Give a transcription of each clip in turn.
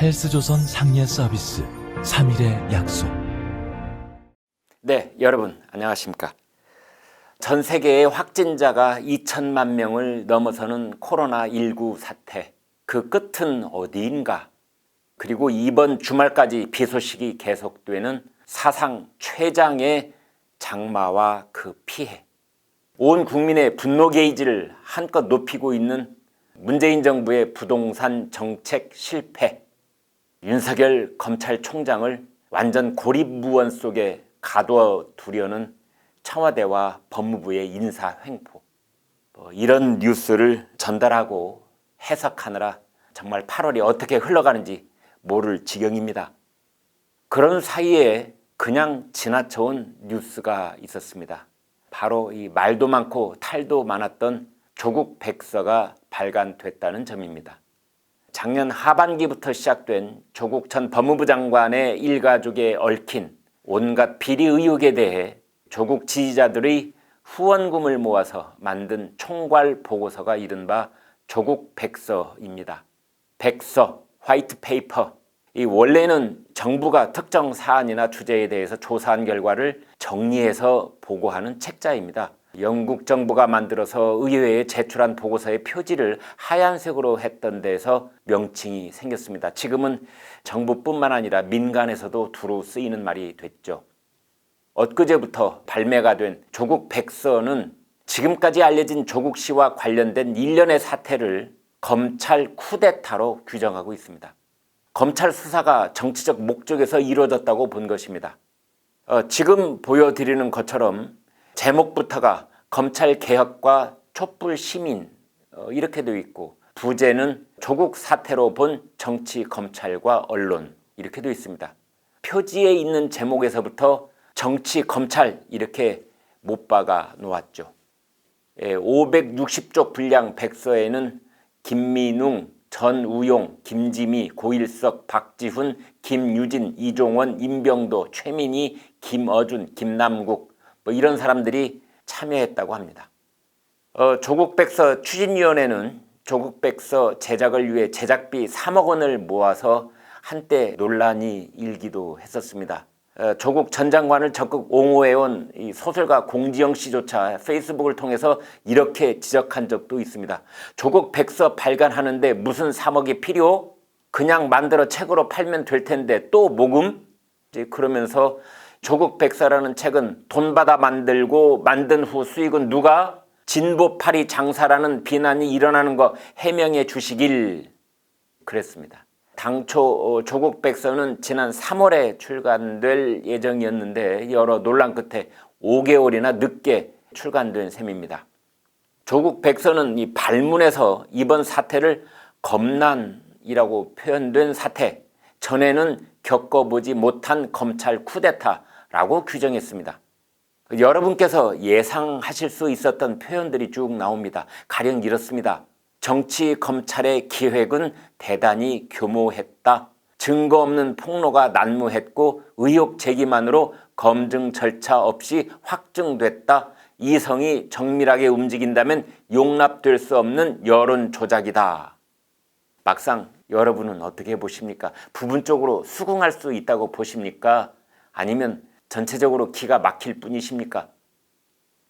헬스조선 상례 서비스 3일의 약속. 네, 여러분 안녕하십니까. 전 세계의 확진자가 2천만 명을 넘어서는 코로나19 사태, 그 끝은 어디인가? 그리고 이번 주말까지 비 소식이 계속되는 사상 최장의 장마와 그 피해, 온 국민의 분노 게이지를 한껏 높이고 있는 문재인 정부의 부동산 정책 실패, 윤석열 검찰총장을 완전 고립무원 속에 가둬두려는 청와대와 법무부의 인사 횡포, 이런 뉴스를 전달하고 해석하느라 정말 8월이 어떻게 흘러가는지 모를 지경입니다. 그런 사이에 그냥 지나쳐온 뉴스가 있었습니다. 바로 이 말도 많고 탈도 많았던 조국 백서가 발간됐다는 점입니다. 작년 하반기부터 시작된 조국 전 법무부 장관의 일가족에 얽힌 온갖 비리 의혹에 대해 조국 지지자들의 후원금을 모아서 만든 총괄 보고서가 이른바 조국 백서입니다. 백서, 화이트 페이퍼, 이 원래는 정부가 특정 사안이나 주제에 대해서 조사한 결과를 정리해서 보고하는 책자입니다. 영국 정부가 만들어서 의회에 제출한 보고서의 표지를 하얀색으로 했던 데서 명칭이 생겼습니다. 지금은 정부뿐만 아니라 민간에서도 두루 쓰이는 말이 됐죠. 엊그제부터 발매가 된 조국 백서는 지금까지 알려진 조국 씨와 관련된 일련의 사태를 검찰 쿠데타로 규정하고 있습니다. 검찰 수사가 정치적 목적에서 이루어졌다고 본 것입니다. 지금 보여드리는 것처럼 제목부터가 검찰 개혁과 촛불 시민 이렇게 되어 있고, 부제는 조국 사태로 본 정치 검찰과 언론 이렇게 되어 있습니다. 표지에 있는 제목에서부터 정치 검찰 이렇게 못 박아 놓았죠. 560쪽 분량 백서에는 김민웅, 전우용, 김지미, 고일석, 박지훈, 김유진, 이종원, 임병도, 최민희, 김어준, 김남국 이런 사람들이 참여했다고 합니다. 조국 백서 추진위원회는 조국 백서 제작을 위해 제작비 3억 원을 모아서 한때 논란이 일기도 했었습니다. 조국 전 장관을 적극 옹호해온 이 소설가 공지영 씨조차 페이스북을 통해서 이렇게 지적한 적도 있습니다. 조국 백서 발간하는데 무슨 3억이 필요? 그냥 만들어 책으로 팔면 될 텐데 또 모금? 그러면서 조국 백서라는 책은 돈 받아 만들고 만든 후 수익은 누가? 진보파리 장사라는 비난이 일어나는 거 해명해 주시길 그랬습니다. 당초 조국 백서는 지난 3월에 출간될 예정이었는데 여러 논란 끝에 5개월이나 늦게 출간된 셈입니다. 조국 백서는 이 발문에서 이번 사태를 검난이라고 표현된 사태, 전에는 겪어보지 못한 검찰 쿠데타라고 규정했습니다. 여러분께서 예상하실 수 있었던 표현들이 쭉 나옵니다. 가령 이렇습니다. 정치 검찰의 기획은 대단히 교모했다. 증거 없는 폭로가 난무했고 의혹 제기만으로 검증 절차 없이 확증됐다. 이성이 정밀하게 움직인다면 용납될 수 없는 여론 조작이다. 막상 여러분은 어떻게 보십니까? 부분적으로 수긍할 수 있다고 보십니까? 아니면 전체적으로 기가 막힐 뿐이십니까?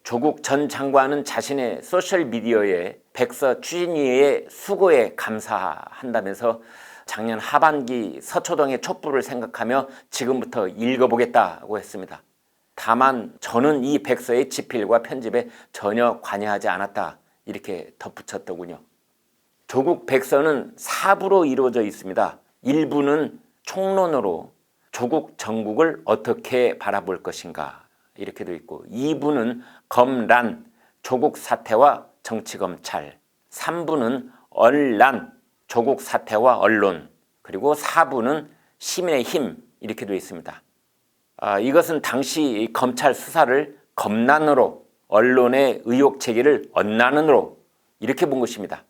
조국 전 장관은 자신의 소셜미디어에 백서 추진위의 수고에 감사한다면서 작년 하반기 서초동의 촛불을 생각하며 지금부터 읽어보겠다고 했습니다. 다만 저는 이 백서의 집필과 편집에 전혀 관여하지 않았다 이렇게 덧붙였더군요. 조국 백서는 4부로 이루어져 있습니다. 1부는 총론으로 조국 정국을 어떻게 바라볼 것인가 이렇게 되어 있고, 2부는 검란, 조국 사태와 정치검찰, 3부는 언란, 조국 사태와 언론, 그리고 4부는 시민의 힘 이렇게 되어 있습니다. 이것은 당시 검찰 수사를 검난으로, 언론의 의혹 제기를 언난으로 이렇게 본 것입니다.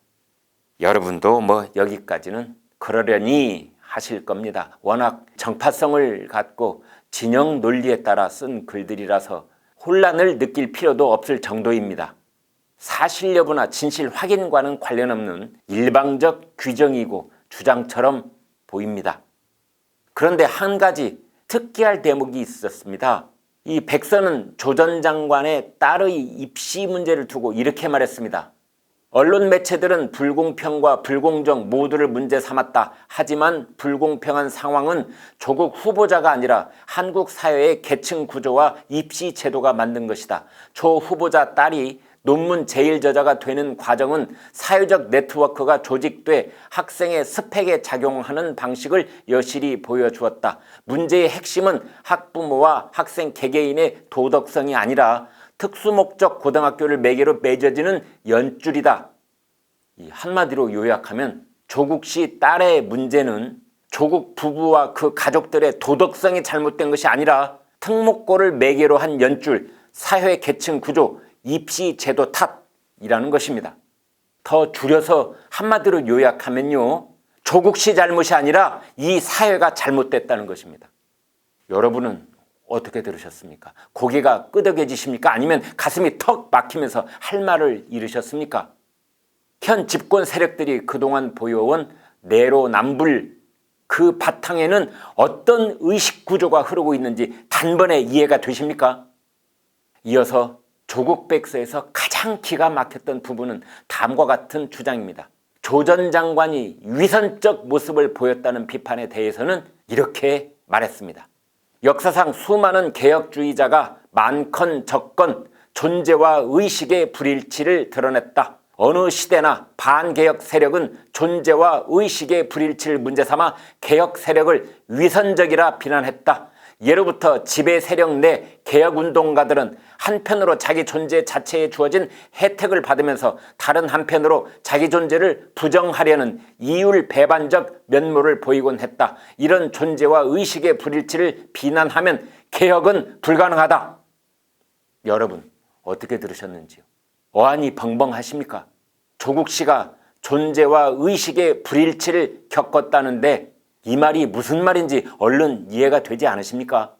여러분도 여기까지는 그러려니 하실 겁니다. 워낙 정파성을 갖고 진영 논리에 따라 쓴 글들이라서 혼란을 느낄 필요도 없을 정도입니다. 사실 여부나 진실 확인과는 관련 없는 일방적 규정이고 주장처럼 보입니다. 그런데 한 가지 특기할 대목이 있었습니다. 이 백서는 조 전 장관의 딸의 입시 문제를 두고 이렇게 말했습니다. 언론 매체들은 불공평과 불공정 모두를 문제 삼았다. 하지만 불공평한 상황은 조국 후보자가 아니라 한국 사회의 계층 구조와 입시 제도가 만든 것이다. 조 후보자 딸이 논문 제1저자가 되는 과정은 사회적 네트워크가 조직돼 학생의 스펙에 작용하는 방식을 여실히 보여주었다. 문제의 핵심은 학부모와 학생 개개인의 도덕성이 아니라 특수목적 고등학교를 매개로 맺어지는 연줄이다. 한마디로 요약하면 조국 씨 딸의 문제는 조국 부부와 그 가족들의 도덕성이 잘못된 것이 아니라 특목고를 매개로 한 연줄, 사회 계층 구조, 입시 제도 탓이라는 것입니다. 더 줄여서 한마디로 요약하면요, 조국 씨 잘못이 아니라 이 사회가 잘못됐다는 것입니다. 여러분은 어떻게 들으셨습니까? 고개가 끄덕여지십니까? 아니면 가슴이 턱 막히면서 할 말을 잃으셨습니까? 현 집권 세력들이 그동안 보여온 내로남불, 그 바탕에는 어떤 의식 구조가 흐르고 있는지 단번에 이해가 되십니까? 이어서 조국 백서에서 가장 기가 막혔던 부분은 다음과 같은 주장입니다. 조 전 장관이 위선적 모습을 보였다는 비판에 대해서는 이렇게 말했습니다. 역사상 수많은 개혁주의자가 많건 적건 존재와 의식의 불일치를 드러냈다. 어느 시대나 반개혁 세력은 존재와 의식의 불일치를 문제 삼아 개혁 세력을 위선적이라 비난했다. 예로부터 지배 세력 내 개혁운동가들은 한편으로 자기 존재 자체에 주어진 혜택을 받으면서 다른 한편으로 자기 존재를 부정하려는 이율배반적 면모를 보이곤 했다. 이런 존재와 의식의 불일치를 비난하면 개혁은 불가능하다. 여러분 어떻게 들으셨는지요? 어안이 벙벙하십니까? 조국 씨가 존재와 의식의 불일치를 겪었다는데 이 말이 무슨 말인지 얼른 이해가 되지 않으십니까?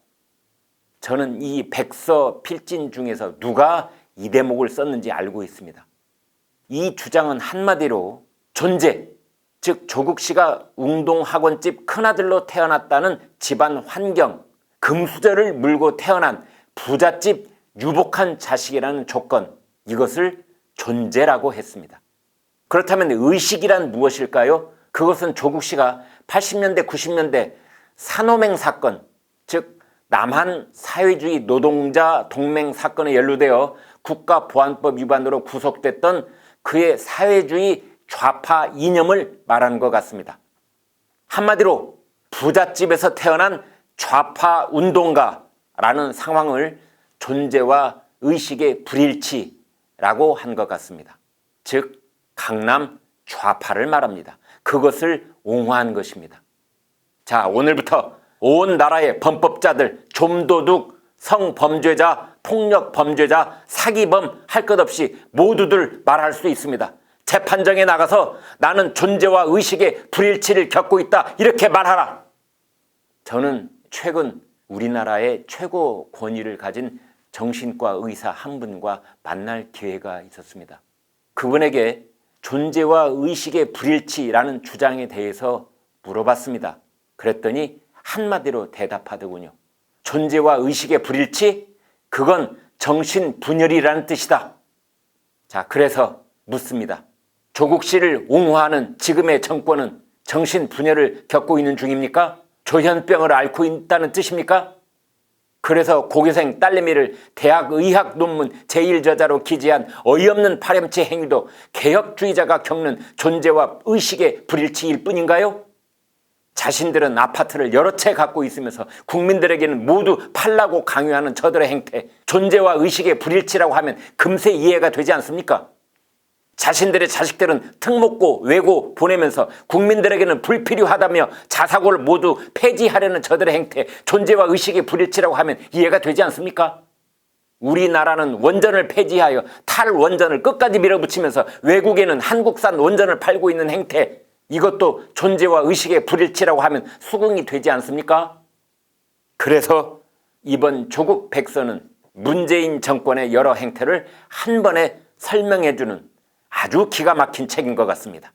저는 이 백서 필진 중에서 누가 이 대목을 썼는지 알고 있습니다. 이 주장은 한마디로 존재, 즉 조국 씨가 웅동학원집 큰아들로 태어났다는 집안 환경, 금수저를 물고 태어난 부잣집 유복한 자식이라는 조건, 이것을 존재라고 했습니다. 그렇다면 의식이란 무엇일까요? 그것은 조국 씨가 80년대, 90년대 산호맹 사건, 즉 남한 사회주의 노동자 동맹 사건에 연루되어 국가보안법 위반으로 구속됐던 그의 사회주의 좌파 이념을 말하는 것 같습니다. 한마디로 부잣집에서 태어난 좌파 운동가라는 상황을 존재와 의식의 불일치라고 한 것 같습니다. 즉 강남 좌파를 말합니다. 그것을 옹호한 것입니다. 자, 오늘부터 온 나라의 범법자들, 좀도둑, 성범죄자, 폭력범죄자, 사기범 할 것 없이 모두들 말할 수 있습니다. 재판정에 나가서 나는 존재와 의식의 불일치를 겪고 있다, 이렇게 말하라. 저는 최근 우리나라의 최고 권위를 가진 정신과 의사 한 분과 만날 기회가 있었습니다. 그분에게 존재와 의식의 불일치라는 주장에 대해서 물어봤습니다. 그랬더니 한마디로 대답하더군요. 존재와 의식의 불일치? 그건 정신분열이라는 뜻이다. 자, 그래서 묻습니다. 조국 씨를 옹호하는 지금의 정권은 정신분열을 겪고 있는 중입니까? 조현병을 앓고 있다는 뜻입니까? 그래서 고교생 딸내미를 대학의학 논문 제1저자로 기재한 어이없는 파렴치 행위도 개혁주의자가 겪는 존재와 의식의 불일치일 뿐인가요? 자신들은 아파트를 여러 채 갖고 있으면서 국민들에게는 모두 팔라고 강요하는 저들의 행태, 존재와 의식의 불일치라고 하면 금세 이해가 되지 않습니까? 자신들의 자식들은 특목고, 외고 보내면서 국민들에게는 불필요하다며 자사고를 모두 폐지하려는 저들의 행태, 존재와 의식의 불일치라고 하면 이해가 되지 않습니까? 우리나라는 원전을 폐지하여 탈원전을 끝까지 밀어붙이면서 외국에는 한국산 원전을 팔고 있는 행태, 이것도 존재와 의식의 불일치라고 하면 수긍이 되지 않습니까? 그래서 이번 조국 백서는 문재인 정권의 여러 행태를 한 번에 설명해주는 아주 기가 막힌 책인 것 같습니다.